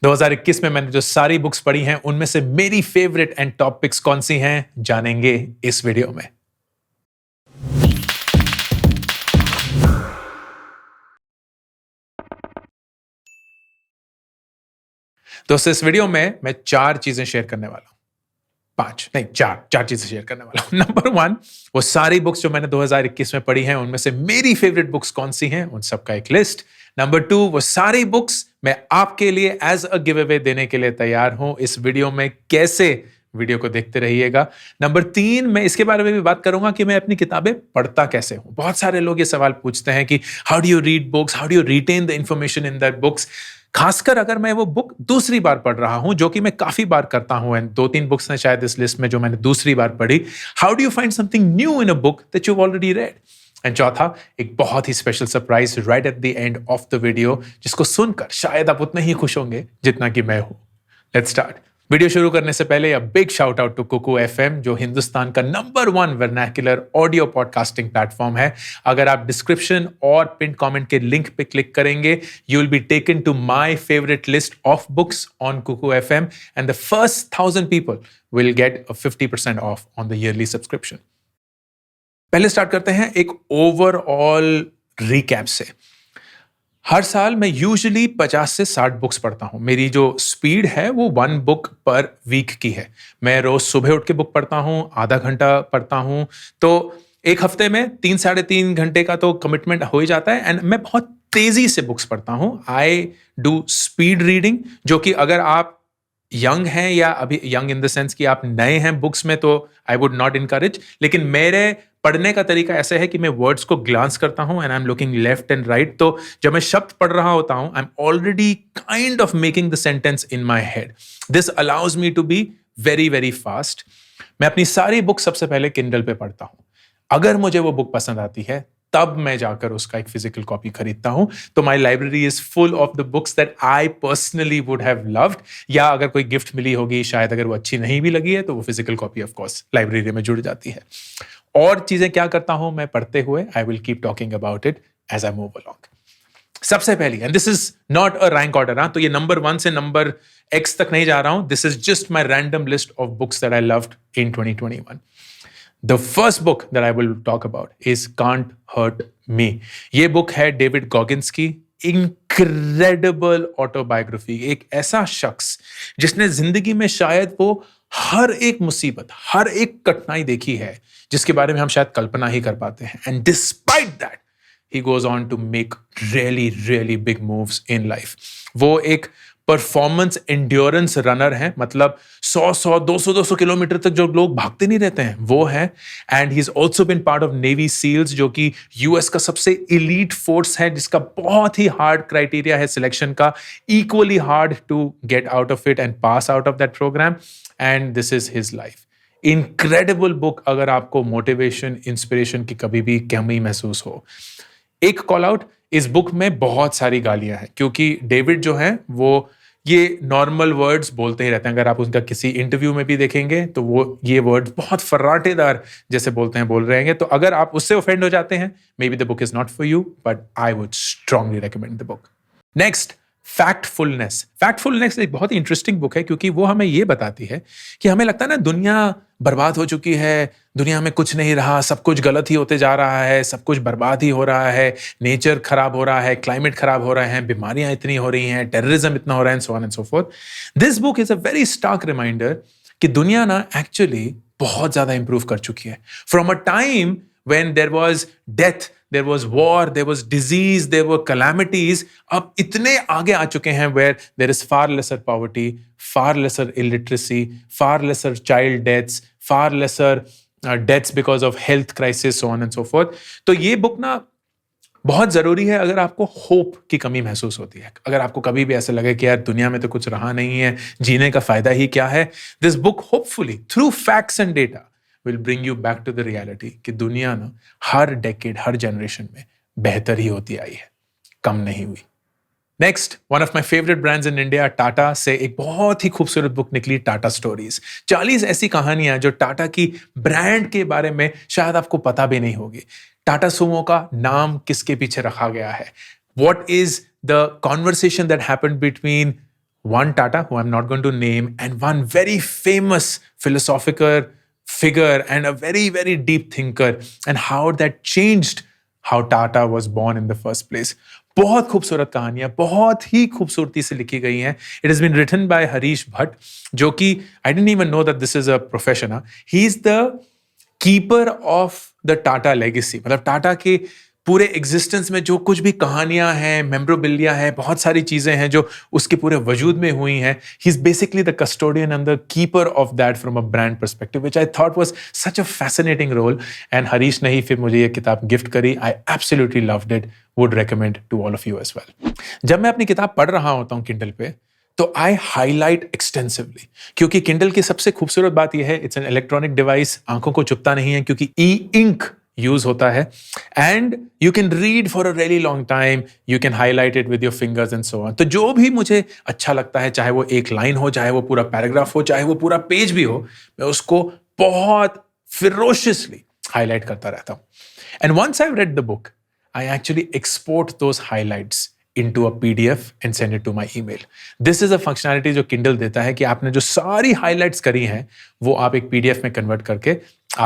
2021 में मैंने जो सारी बुक्स पढ़ी हैं उनमें से मेरी फेवरेट एंड टॉप पिक्स कौन सी हैं जानेंगे इस वीडियो में। दोस्तों इस वीडियो में मैं 4 चीजें शेयर करने वाला हूं। 5 नहीं 4 चीजें शेयर करने वाला हूं। नंबर 1, वो सारी बुक्स जो मैंने 2021 में पढ़ी हैं उनमें से मेरी फेवरेट बुक्स कौन सी हैं उन सबका एक लिस्ट। नंबर 2, वो सारी बुक्स मैं आपके लिए एज अ गिव अवे देने के लिए तैयार हूं इस वीडियो में, कैसे वीडियो को देखते रहिएगा। नंबर 3, मैं इसके बारे में भी बात करूंगा कि मैं अपनी किताबें पढ़ता कैसे हूं। बहुत सारे लोग ये सवाल पूछते हैं कि how do you read books, how do you retain the information in that books. खासकर अगर मैं वो बुक दूसरी बार पढ़ रहा हूं, जो कि मैं काफी बार करता हूं, एंड 2-3 बुक्स ने शायद इस लिस्ट में जो मैंने दूसरी बार पढ़ी। How do you find something new in a book that you already read. And चौथा, एक बहुत ही special surprise right at the end of the video, जिसको सुनकर शायद आप उतने ही खुश होंगे जितना कि मैं हूं। Let's start. वीडियो शुरू करने से पहले big shout out to Kuku FM, जो हिंदुस्तान का number 1 vernacular audio podcasting platform है। अगर आप डिस्क्रिप्शन और पिन कमेंट के लिंक पे क्लिक करेंगे, you will be taken to my favourite list of books on Kuku FM, and the first 1000 people will get a 50% off on the yearly subscription. पहले start करते हैं एक ओवरऑल रिकैप से। हर साल मैं यूजुअली 50 से 60 बुक्स पढ़ता हूं। मेरी जो स्पीड है वो 1 बुक पर वीक की है। मैं रोज सुबह उठ के बुक पढ़ता हूं, आधा घंटा पढ़ता हूं, तो एक हफ्ते में 3-3.5 घंटे का तो कमिटमेंट हो ही जाता है। एंड मैं बहुत तेजी से बुक्स पढ़ता हूं। आई डू स्पीड रीडिंग, जो कि अगर आप यंग हैं या अभी यंग इन द सेंस कि आप नए हैं बुक्स में, तो आई वुड नॉट इनकरेज। लेकिन मेरे पढ़ने का तरीका ऐसा है कि मैं वर्ड्स को ग्लांस करता हूं and I am looking left and right. तो जब मैं शब्द पढ़ रहा होता हूं, I am already kind of making the sentence in my head. This allows me to be very very fast. मैं अपनी सारी बुक सबसे पहले किंडल पे पढ़ता हूं। अगर मुझे वो बुक पसंद आती है तब मैं जाकर उसका एक फिजिकल कॉपी खरीदता हूं। तो my library is full of the books that I personally would have loved, या अगर कोई गिफ्ट मिली होगी, शायद अगर वो अच्छी नहीं भी लगी है, तो वो physical copy of course library में जुड़ जाती है। और चीजें क्या करता हूं मैं पढ़ते हुए, I will keep talking about it as I move along. सबसे पहली, and this is not a rank order, तो ये नंबर 1 से नंबर X तक नहीं जा रहा हूं। This is just my random list of books that I loved in 2021। The first book that I will talk about is Can't Hurt Me. ये book है डेविड गॉगिन्स की इनक्रेडिबल ऑटोबायोग्राफी। एक ऐसा शख्स जिसने जिंदगी में शायद वो हर एक मुसीबत, हर एक कठिनाई देखी है जिसके बारे में हम शायद कल्पना ही कर पाते हैं। And despite that he goes on to make really really big moves in life. वो एक परफॉर्मेंस एंड्योरेंस रनर है, मतलब 100 200 किलोमीटर तक जो लोग भागते नहीं रहते हैं वो है। And he is also been part of navy seals, जो कि यूएस का सबसे इलीट फोर्स है, जिसका बहुत ही हार्ड क्राइटेरिया है सिलेक्शन का, equally hard to get out of it and pass out of that program. And this is his life. Incredible book अगर आपको मोटिवेशन इंस्पिरेशन की कभी भी कमी महसूस हो। एक कॉल आउट, इस बुक में बहुत सारी गालियां हैं, क्योंकि डेविड जो है वो ये नॉर्मल वर्ड्स बोलते ही रहते हैं। अगर आप उनका किसी इंटरव्यू में भी देखेंगे तो वो ये वर्ड्स बहुत फर्राटेदार जैसे बोल रहे हैं। तो अगर आप उससे ऑफेंड हो जाते हैं, maybe the book is not for you, but I would strongly recommend the book. Next, Factfulness. Factfulness एक बहुत ही इंटरेस्टिंग बुक है, क्योंकि वो हमें ये बताती है कि हमें लगता है ना दुनिया बर्बाद हो चुकी है, दुनिया में कुछ नहीं रहा, सब कुछ गलत ही होते जा रहा है, सब कुछ बर्बाद ही हो रहा है, नेचर खराब हो रहा है, क्लाइमेट खराब हो रहे हैं, बीमारियां इतनी हो रही हैं, टेररिज्म इतना हो रहा है, so on and so forth. This book is a very stark reminder कि दुनिया ना एक्चुअली बहुत ज्यादा इंप्रूव कर चुकी है। From a time when there was death, there was war, there was disease, there were calamities, अब इतने आगे आ चुके हैं where there is far lesser poverty, far lesser illiteracy, far lesser child deaths, far lesser deaths because of health crisis, so on and so forth. तो ये book ना बहुत जरूरी है अगर आपको होप की कमी महसूस होती है, अगर आपको कभी भी ऐसा लगे कि यार दुनिया में तो कुछ रहा नहीं है, जीने का फायदा ही क्या है। This book hopefully through facts and data will bring you back to the reality कि दुनिया ना हर डेकेड, हर जनरेशन में बेहतर ही होती आई है, कम नहीं हुई। Next, one of my favourite brands in India, Tata से एक बहुत ही खूबसूरत बुक निकली, टाटा स्टोरीज। 40 ऐसी कहानियां जो टाटा की ब्रांड के बारे में शायद आपको पता भी नहीं होगी। टाटा सुमो का नाम किसके पीछे रखा गया है, what is the conversation that happened between one Tata, who I'm not going to name, and one very famous philosophical figure and a very, very deep thinker, and how that changed how Tata was born in the first place. बहुत खूबसूरत कहानियां बहुत ही खूबसूरती से लिखी गई हैं. It has been written by Harish Bhatt, जो कि I didn't even know that this is a profession. He is the keeper of the Tata legacy. मतलब टाटा के पूरे एग्जिस्टेंस में जो कुछ भी कहानियां हैं, मेमोरेबिलिया है, बहुत सारी चीजें हैं जो उसके पूरे वजूद में हुई हैं. He is basically the custodian and the keeper of that from a brand perspective, which I thought was such a fascinating role. And Harish ने ही फिर मुझे ये किताब गिफ्ट करी. I absolutely loved it. Would recommend to all of you as well. जब मैं अपनी किताब पढ़ रहा होता हूँ किंडल पे, तो आई हाईलाइट एक्सटेंसिवली, क्योंकि किंडल की सबसे खूबसूरत बात यह है, इट्स एन इलेक्ट्रॉनिक डिवाइस, आंखों को चुभता नहीं है क्योंकि ई इंक यूज होता है. And you can read for a really long time, you can highlight it with your fingers and so on. तो जो भी मुझे अच्छा लगता है, चाहे वो एक लाइन हो, चाहे वो पूरा पैराग्राफ हो, चाहे वो पूरा पेज भी हो, मैं उसको बहुत ferociously हाईलाइट करता रहता हूं. And once I read the book, I actually export those highlights into a PDF and send it to my email. This is a functionality जो Kindle देता है कि आपने जो सारी highlights करी हैं वो आप एक PDF में convert करके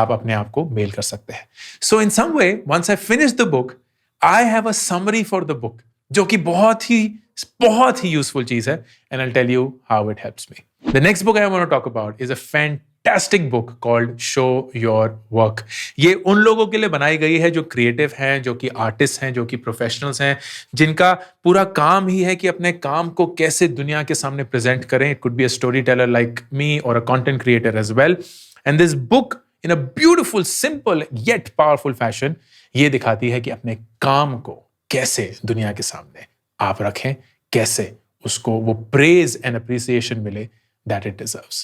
आप अपने आप को mail कर सकते हैं. So in some way, once I finish the book, I have a summary for the book, जो कि बहुत ही useful चीज है, and I'll tell you how it helps me. The next book I want to talk about is a fantastic book called Show Your Work. ये उन लोगों के लिए बनाई गई है जो क्रिएटिव हैं, जो कि आर्टिस्ट हैं, जो कि प्रोफेशनल्स हैं, जिनका पूरा काम ही है कि अपने काम को कैसे दुनिया के सामने प्रेजेंट करें. It could be a storyteller like me or a content creator as well. And this book, in a beautiful, simple yet powerful fashion, ये दिखाती है कि अपने काम को कैसे दुनिया के सामने आप रखें, कैसे उसको वो praise and appreciation मिले that it deserves.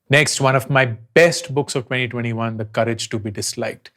Next, one of my best books of 2021, The Courage to be Disliked.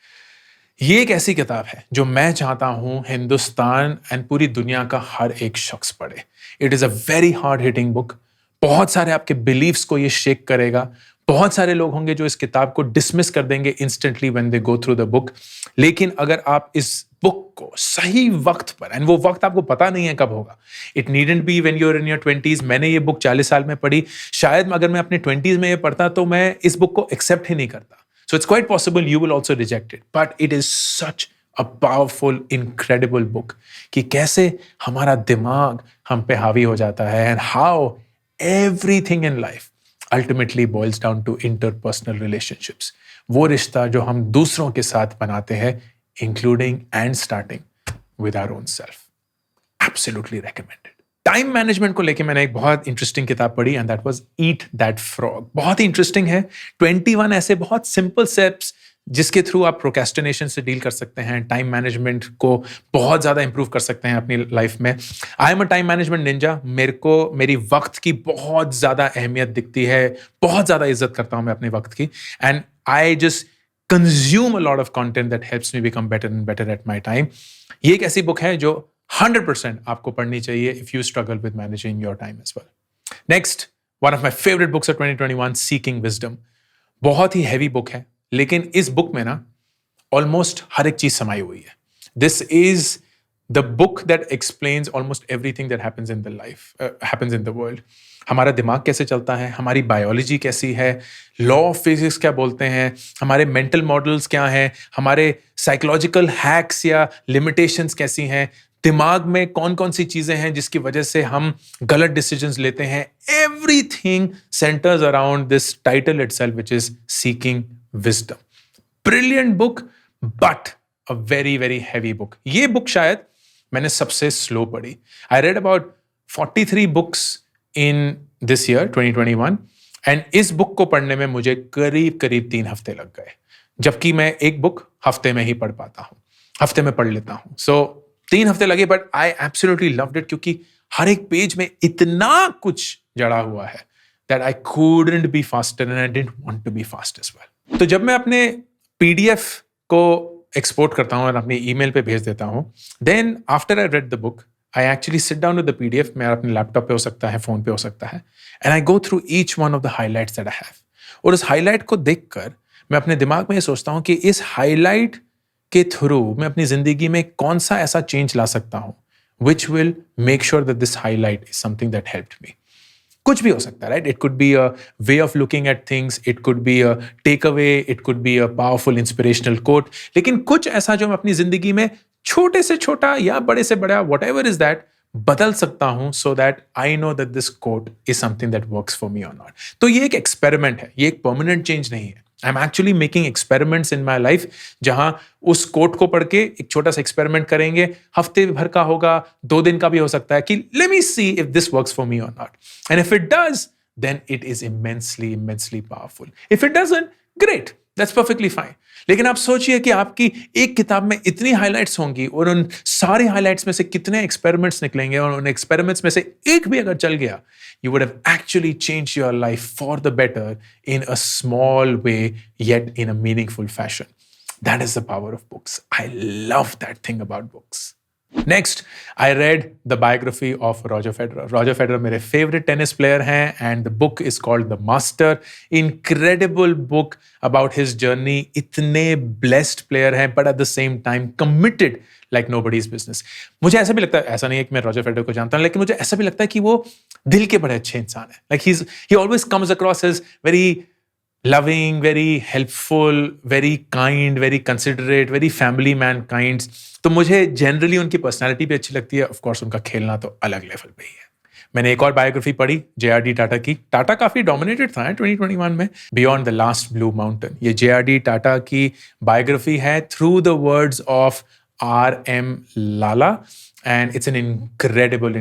ये एक ऐसी किताब है जो मैं चाहता हूं हिंदुस्तान एंड पूरी दुनिया का हर एक शख्स पढ़े. It is a very hard hitting book. बहुत सारे आपके बिलीव्स को ये शेक करेगा. बहुत सारे लोग होंगे जो इस किताब को डिसमिस कर देंगे instantly when they go through the book. लेकिन अगर आप इस बुक को सही वक्त पर, एंड वो वक्त आपको पता नहीं है कब होगा, it needn't be when you are in your 20s. मैंने ये बुक 40 साल में पढ़ी. शायद अगर मैं अपने 20s में ये पढ़ता तो मैं इस बुक को एक्सेप्ट ही नहीं करता. So it's quite possible you will also reject it, but it is such a powerful incredible book कि कैसे हमारा दिमाग हम पे हावी हो जाता है, and how everything in life ultimately boils down to interpersonal relationships. वो रिश्ता जो हम दूसरों के साथ बनाते हैं, including and starting with our own self. Absolutely recommended. Time management को लेके मैंने एक बहुत इंटरेस्टिंग किताब पढ़ी, and that was eat that frog. बहुत ही इंटरेस्टिंग है. 21 ऐसे बहुत सिंपल स्टेप्स जिसके थ्रू आप प्रोक्रेस्टिनेशन से डील कर सकते हैं, टाइम मैनेजमेंट को बहुत ज़्यादा इंप्रूव कर सकते हैं अपनी लाइफ में. I am a time management Ninja. मेरे को मेरी वक्त की बहुत ज़्यादा अहमियत दिखती है, बहुत ज़्यादा इज्जत करता हूँ मैं अपने वक्त की, and I just consume a lot of content that helps me become better and better at my time. ये एक ऐसी बुक है जो 100% आपको पढ़नी चाहिए if you struggle with managing your time as well. Next, one of my favourite books of 2021, seeking wisdom. बहुत ही हैवी बुक है, लेकिन इस बुक में ना ऑलमोस्ट हर एक चीज समाई हुई है. This is the book that explains almost everything that happens in the life, happens in the world. हमारा दिमाग कैसे चलता है, हमारी बायोलॉजी कैसी है, लॉ ऑफ फिजिक्स क्या बोलते हैं, हमारे मेंटल मॉडल्स क्या हैं, हमारे साइकोलॉजिकल हैक्स या लिमिटेशंस कैसी हैं, दिमाग में कौन कौन सी चीजें हैं जिसकी वजह से हम गलत डिसीजंस लेते हैं. Everything centres around this title itself, which is seeking wisdom. Brilliant book, but a very very heavy book. ये बुक शायद मैंने सबसे स्लो पढ़ी. I read about 43 books in this year 2021, and इस बुक को पढ़ने में मुझे करीब करीब 3 हफ्ते लग गए, जबकि मैं एक बुक हफ्ते में ही पढ़ पाता हूं, हफ्ते में पढ़ लेता हूं. सो 3 हफ्ते लगे, but I absolutely loved it, क्योंकि हर एक पेज में इतना कुछ जड़ा हुआ है that I couldn't be faster and I didn't want to be fast as well. तो जब मैं अपने PDF को एक्सपोर्ट करता हूँ और अपने ईमेल पे भेज देता हूँ, then after I read the book, I actually sit down with the PDF. मेरा अपने लैपटॉप पे हो सकता है, फोन पे हो सकता है, and I go through each one of the highlights that I have. और उस हाईलाइट को देखकर मैं अपने दिमाग में ये सोचता हूँ कि इस हाईलाइट के थ्रू मैं अपनी जिंदगी में कौन सा ऐसा चेंज ला सकता हूँ which will make sure that this highlight is something that helped me. कुछ भी हो सकता है, right? It could be a way of looking at things, it could be a takeaway, it could be a powerful inspirational quote, लेकिन कुछ ऐसा जो मैं अपनी जिंदगी में छोटे से छोटा या बड़े से बड़ा, वट एवर इज दैट, बदल सकता हूं so that I know that this quote is something that works for me और नॉट। तो ये एक एक्सपेरिमेंट है, ये एक परमानेंट चेंज नहीं है। I am actually making experiments in my life, जहां उस कोट को पढ़ के एक छोटा सा एक्सपेरिमेंट करेंगे, हफ्ते भर का होगा, 2 दिन का भी हो सकता है, कि let me see if this works for me और not, and if it does then it is immensely powerful. If it doesn't, great, that's perfectly fine. लेकिन आप सोचिए कि आपकी एक किताब में इतनी हाइलाइट्स होंगी और उन सारे हाइलाइट्स में से कितने एक्सपेरिमेंट्स निकलेंगे, और उन एक्सपेरिमेंट्स में से एक भी अगर चल गया, you would have actually changed your life for the better in a small way, yet in a meaningful fashion. That is the power of books. I love that thing about books. Next, I read the biography of Roger Federer. Roger Federer मेरे favorite tennis player हैं, and the book is called The Master. Incredible book about his journey. इतने blessed player हैं, but at the same time committed like nobody's business. मुझे ऐसा भी लगता है, ऐसा नहीं है कि मैं Roger Federer को जानता हूँ, लेकिन मुझे ऐसा भी लगता है कि वो दिल के बड़े अच्छे इंसान हैं. Like he always comes across as very loving, very helpful, very kind, very considerate, very family man kind. तो मुझे जनरली उनकी पर्सनालिटी भी अच्छी लगती है. ऑफ कोर्स उनका खेलना तो अलग लेवल पे ही है. मैंने एक और बायोग्राफी पढ़ी JRD टाटा की. टाटा काफी डोमिनेटेड था 2021 में. Beyond the last blue mountain, ये JRD टाटा की बायोग्राफी है through the words of RM Lala, and it's an incredible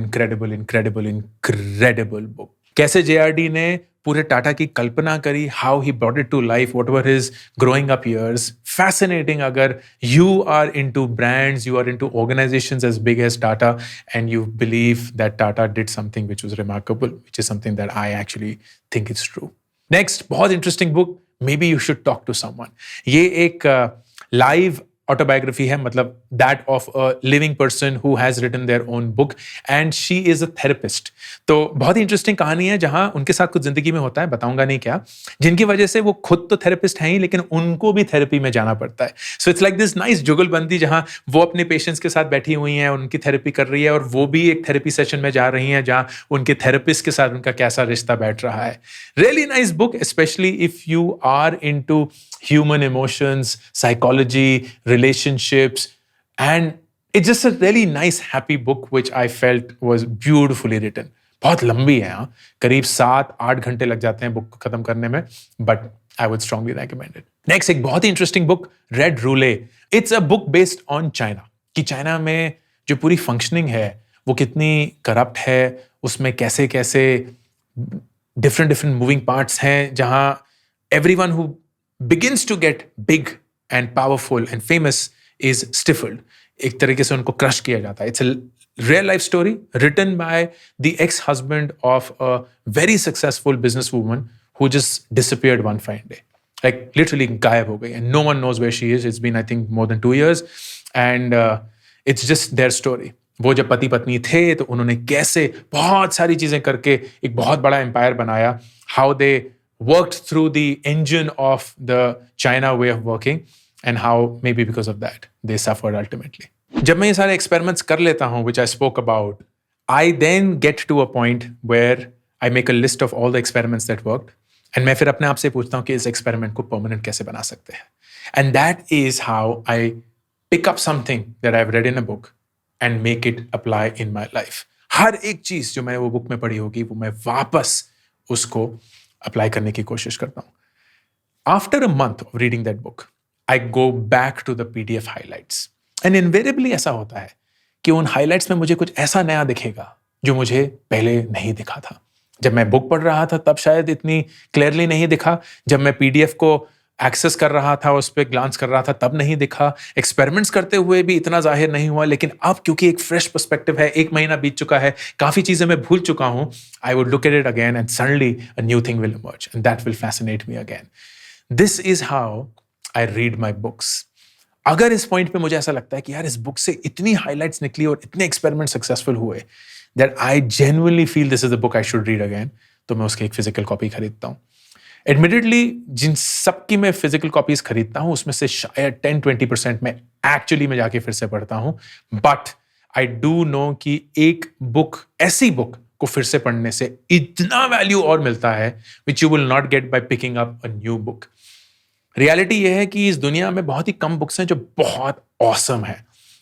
book. कैसे JRD ने पूरे टाटा की कल्पना करी, how he brought it to life, what were his growing up years. Fascinating. अगर you are into brands, you are into organisations as big as Tata, and you believe that Tata did something which was remarkable, which is something that I actually think it's true. Next, बहुत interesting book, maybe you should talk to someone. ये एक live autobiography है, मतलब that of a living person who has written their own book, and she is a therapist. तो बहुत ही interesting कहानी है, जहां उनके साथ कुछ जिंदगी में होता है, बताऊंगा नहीं क्या, जिनकी वजह से वो खुद तो थेरेपिस्ट हैं ही, लेकिन उनको भी थेरेपी में जाना पड़ता है. So it's like this nice जुगलबंदी, जहां वो अपने पेशेंट्स के साथ बैठी हुई हैं, उनकी थेरेपी कर रही है, और वो भी एक थेरेपी सेशन में जा रही हैं, जहां उनके थेरेपिस्ट के साथ उनका कैसा रिश्ता बैठ रहा है. Really nice book, specially if you are into human emotions, psychology, relationships, and it's just a really nice, happy book which I felt was beautifully written. बहुत लंबी है, हाँ, करीब 7-8 घंटे लग जाते हैं बुक को खत्म करने में, but I would strongly recommend it. Next, एक बहुत ही interesting book, Red Roulette. It's a book based on China. कि चाइना में जो पूरी फंक्शनिंग है वो कितनी करप्ट है, उसमें कैसे कैसे डिफरेंट मूविंग पार्ट्स हैं, जहां everyone who begins to get big and powerful and famous is stifled. एक तरीके से उनको क्रश किया जाता है. It's a real life story written by the ex-husband of a very successful businesswoman who just disappeared one fine day. Like literally गायब हो गई, and no one knows where she is. It's been I think more than 2 years, and it's just their story. वो जब पति पत्नी थे तो उन्होंने कैसे बहुत सारी चीजें करके एक बहुत बड़ा एम्पायर बनाया. How they worked through the engine of the China way of working, and how maybe because of that they suffered ultimately. जब मैं ये सारे experiments कर लेता हूँ, which I spoke about, I then get to a point where I make a list of all the experiments that worked, and मैं फिर अपने आप से पूछता हूँ कि इस experiment को permanent कैसे बना सकते हैं. And that is how I pick up something that I've read in a book and make it apply in my life. हर एक चीज जो मैंने वो बुक में पढ़ी होगी, वो मैं वापस उसको अप्लाई करने की कोशिश करता हूं. After a month of reading that book, I go back to the PDF highlights, and invariably ऐसा होता है कि उन हाईलाइट्स में मुझे कुछ ऐसा नया दिखेगा जो मुझे पहले नहीं दिखा था. जब मैं बुक पढ़ रहा था तब शायद इतनी क्लियरली नहीं दिखा, जब मैं PDF को एक्सेस कर रहा था, उस पर ग्लांस कर रहा था, तब नहीं दिखा, एक्सपेरिमेंट्स करते हुए भी इतना जाहिर नहीं हुआ. लेकिन अब क्योंकि एक फ्रेश पर्सपेक्टिव है, 1 महीना बीत चुका है, काफी चीजें मैं भूल चुका हूं, I would look at it again and suddenly a new thing will emerge, and that will fascinate me again. This is how I read my books. अगर इस पॉइंट पे मुझे ऐसा लगता है कि यार इस बुक से इतनी हाईलाइट्स निकली और इतने एक्सपेरिमेंट सक्सेसफुल हुए that I genuinely feel this is the book I should read again, तो मैं उसकी एक फिजिकल कॉपी खरीदता हूँ. एडमिटेडली जिन सबकी मैं फिजिकल कॉपीज खरीदता हूं, उसमें से शायद 10-20% मैं एक्चुअली में जाके फिर से पढ़ता हूं. बट आई डू नो कि एक बुक, ऐसी बुक को फिर से पढ़ने से इतना वैल्यू और मिलता है which you will not get by picking up a new book. Reality ये है कि इस दुनिया में बहुत ही कम बुक्स हैं जो बहुत ऑसम है,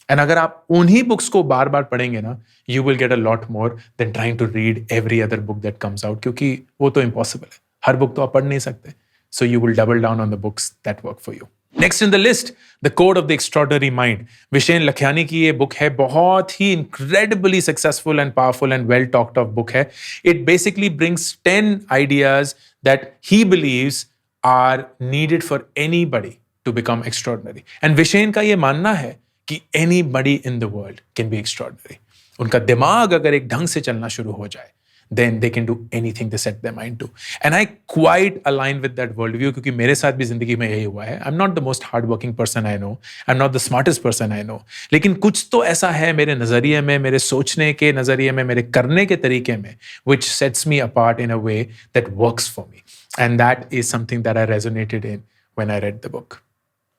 एंड अगर आप उन्हीं बुक्स को बार बार पढ़ेंगे ना, you will get a lot more than trying to read every other book that comes out, क्योंकि वो तो इम्पॉसिबल है, हर बुक तो आप पढ़ नहीं सकते। So you will double down on the books that work for you. Next in the list, the code of the extraordinary mind. Vishen Lakhiani की ये बुक है, बहुत ही incredibly successful and powerful and well talked of book है। It basically brings 10 ideas that he believes are needed for anybody to become extraordinary. And Vishen का ये मानना है कि anybody in the world can be extraordinary. उनका दिमाग अगर एक ढंग से चलना शुरू हो जाए, then they can do anything they set their mind to. And I quite align with that worldview, क्योंकि मेरे साथ भी जिंदगी में यही हुआ है. I'm not the most hardworking person I know. I'm not the smartest person I know. लेकिन कुछ तो ऐसा है मेरे नजरिए में, मेरे सोचने के नजरिए में, मेरे करने के तरीके में, which sets me apart in a way that works for me. And that is something that I resonated in when I read the book.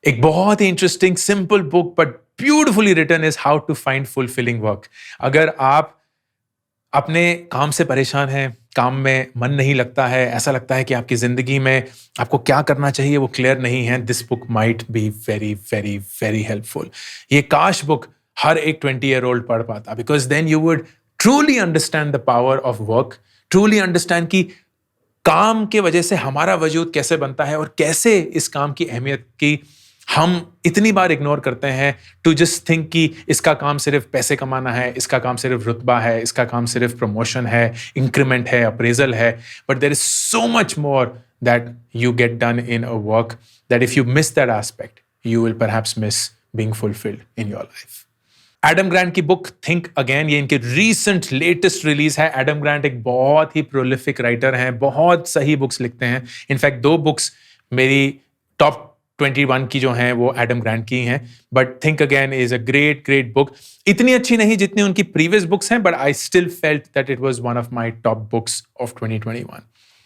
एक बहुत ही interesting, simple book but beautifully written is How to Find Fulfilling Work. अगर आप अपने काम से परेशान हैं, काम में मन नहीं लगता है, ऐसा लगता है कि आपकी जिंदगी में आपको क्या करना चाहिए वो क्लियर नहीं है, this book might be very, very, very helpful. ये काश बुक हर एक 20-year-old पढ़ पाता, because then you would truly understand the power of work, truly understand कि काम के वजह से हमारा वजूद कैसे बनता है और कैसे इस काम की अहमियत की हम इतनी बार इग्नोर करते हैं टू जस्ट थिंक कि इसका काम सिर्फ पैसे कमाना है, इसका काम सिर्फ रुतबा है, इसका काम सिर्फ प्रमोशन है, इंक्रीमेंट है, अप्रेजल है। But there is so much more that you get done in a work that if you miss that aspect you will perhaps miss being fulfilled in your life. Adam Grant की book think again, ये इनके recent latest release है। एडम ग्रांट एक बहुत ही prolific writer हैं, बहुत सही बुक्स लिखते हैं। इनफैक्ट 2 बुक्स मेरी टॉप 21 की जो हैं वो एडम ग्रांट की हैं। But think again is a great great book. इतनी अच्छी नहीं जितनी उनकी प्रीवियस बुक्स हैं, but I still felt that it was one of my top books of 2021।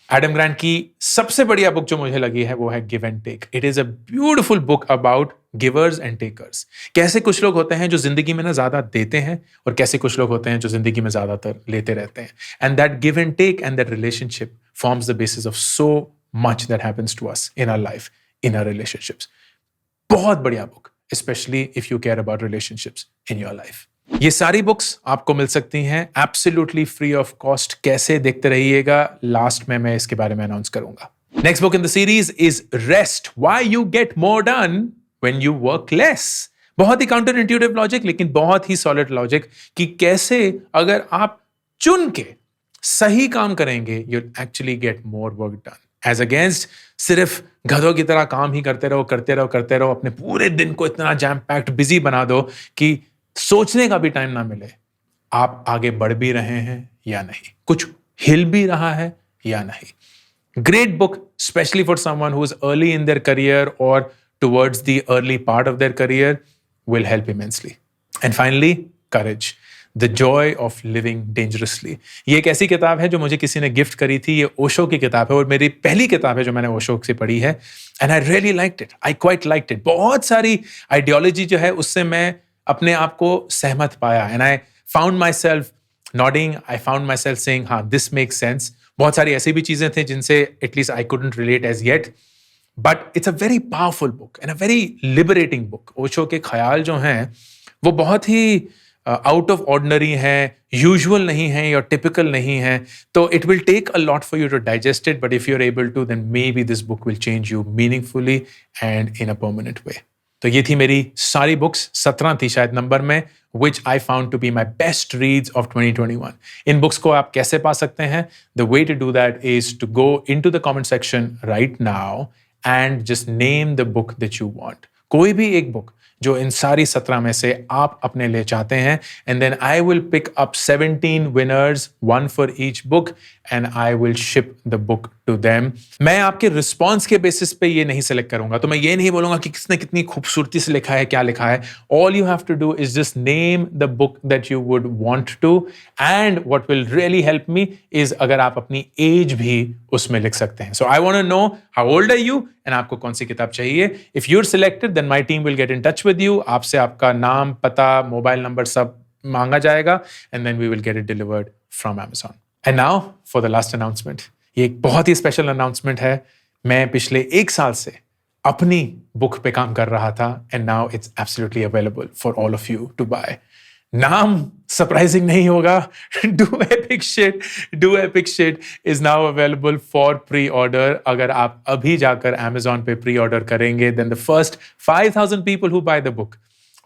Adam Grant की सबसे बढ़िया बुक जो मुझे लगी है वो है give and take. It is a beautiful book about givers and takers. कैसे कुछ लोग होते हैं जो जिंदगी में ना ज्यादा देते हैं और कैसे कुछ लोग होते हैं जो जिंदगी में ज्यादातर लेते रहते हैं। And that give and take and that relationship forms the basis of so much that happens to us in our life, in our relationships. बहुत बढ़िया book, specially if you care about relationships in your life. ये सारी books आपको मिल सकती हैं absolutely free of cost. कैसे, देखते रहिएगा, लास्ट में मैं इसके बारे में अनाउंस करूंगा। Next book in the series is rest, why you get more done when you work less. बहुत ही काउंटर इंट्यूटिव लॉजिक लेकिन बहुत ही सॉलिड लॉजिक कि कैसे अगर आप चुन के सही काम करेंगे you actually get more work done, as against सिर्फ गधों की तरह काम ही करते रहो, अपने पूरे दिन को इतना जैम पैक्ड बिजी बना दो कि सोचने का भी टाइम ना मिले आप आगे बढ़ भी रहे हैं या नहीं, कुछ हिल भी रहा है या नहीं। Great book, specially for someone who is early in their career और towards the early part of their career, will help immensely. And finally, courage, the joy of living dangerously. ये एक ऐसी किताब है जो मुझे किसी ने गिफ्ट करी थी। ये ओशो की किताब है और मेरी पहली किताब है जो मैंने ओशो से पढ़ी है। And I really liked it, I quite liked it. बहुत सारी आइडियोलॉजी जो है उससे मैं अपने आप को सहमत पाया। And I found myself nodding, I found myself saying हाँ दिस मेक सेंस। बहुत सारी ऐसी भी चीजें थी जिनसे at least I couldn't relate as yet, but it's a very powerful book and a very liberating book. Osho के ख्याल जो हैं वो बहुत ही आउट ऑफ ऑर्डिनरी हैं, यूजुअल नहीं हैं या टिपिकल नहीं हैं, तो it will take a lot for you to digest it, but if you are able to then maybe this book will change you meaningfully and in a permanent way. तो ये थी मेरी सारी books, 17 थी शायद number में, which I found to be my best reads of 2021. In books को आप कैसे पा सकते हैं? The way to do that is to go into the comment section right now and just name the book that you want. कोई भी एक book जो इन सारी 17 में से आप अपने लिए चाहते हैं, and then I will pick up 17 winners, one for each book, and I will ship the book to them. मैं आपके रिस्पॉन्स के बेसिस पे ये नहीं सेलेक्ट करूंगा, तो मैं ये नहीं बोलूंगा कि किसने कितनी खूबसूरती से लिखा है, क्या लिखा है। All you have to do is just name the book that you would want to, and what will really help me is अगर आप अपनी एज भी उसमें लिख सकते हैं। So I want to know how old are you and आपको कौन सी किताब चाहिए। If you're selected, then my team will get in touch with you. आपसे आपका नाम, पता, मोबाइल नंबर सब मांगा जाएगा, and then we will get it delivered from Amazon. And now for the last announcement. ये एक बहुत ही स्पेशल अनाउंसमेंट है. मैं पिछले 1 साल से अपनी बुक पे काम कर रहा था and now it's absolutely available for all of you to buy. नाम सरप्राइजिंग नहीं होगा. Do Epic Shit is now available for pre-order. अगर आप अभी जाकर Amazon पे pre-order करेंगे, then the first 5,000 people who buy the book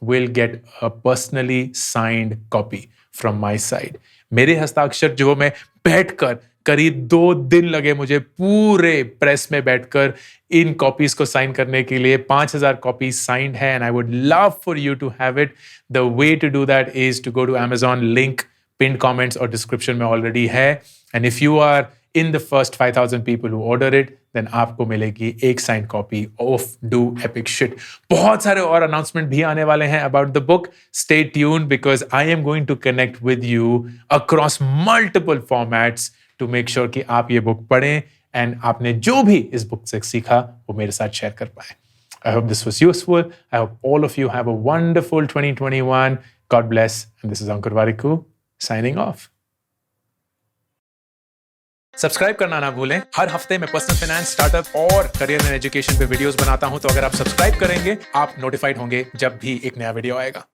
will get a personally signed copy from my side. मेरे हस्ताक्षर जो मैं बैठकर करीब 2 दिन लगे मुझे पूरे प्रेस में बैठकर इन कॉपीज को साइन करने के लिए. 5,000 कॉपीज साइंड है and I would love for you to have it. The way to do that is to go to Amazon. Link pin comments और डिस्क्रिप्शन में ऑलरेडी है. And if you are in the first 5,000 people who order it, then आपको मिलेगी एक signed copy of do epic shit. बहुत सारे और announcement भी आने वाले हैं about the book. Stay tuned because I am going to connect with you across multiple formats to make sure कि आप ये बुक पढ़ें एंड आपने जो भी इस बुक से सीखा वो मेरे साथ शेयर कर पाए. I hope this was useful. I hope all of you have a wonderful 2021. God bless. And this is Ankur Warikoo signing off. Subscribe करना ना भूलें. हर हफ्ते मैं पर्सनल फाइनेंस, स्टार्टअप और करियर एंड एजुकेशन पे वीडियोस बनाता हूं, तो अगर आप सब्सक्राइब करेंगे आप नोटिफाइड होंगे जब भी एक नया वीडियो आएगा.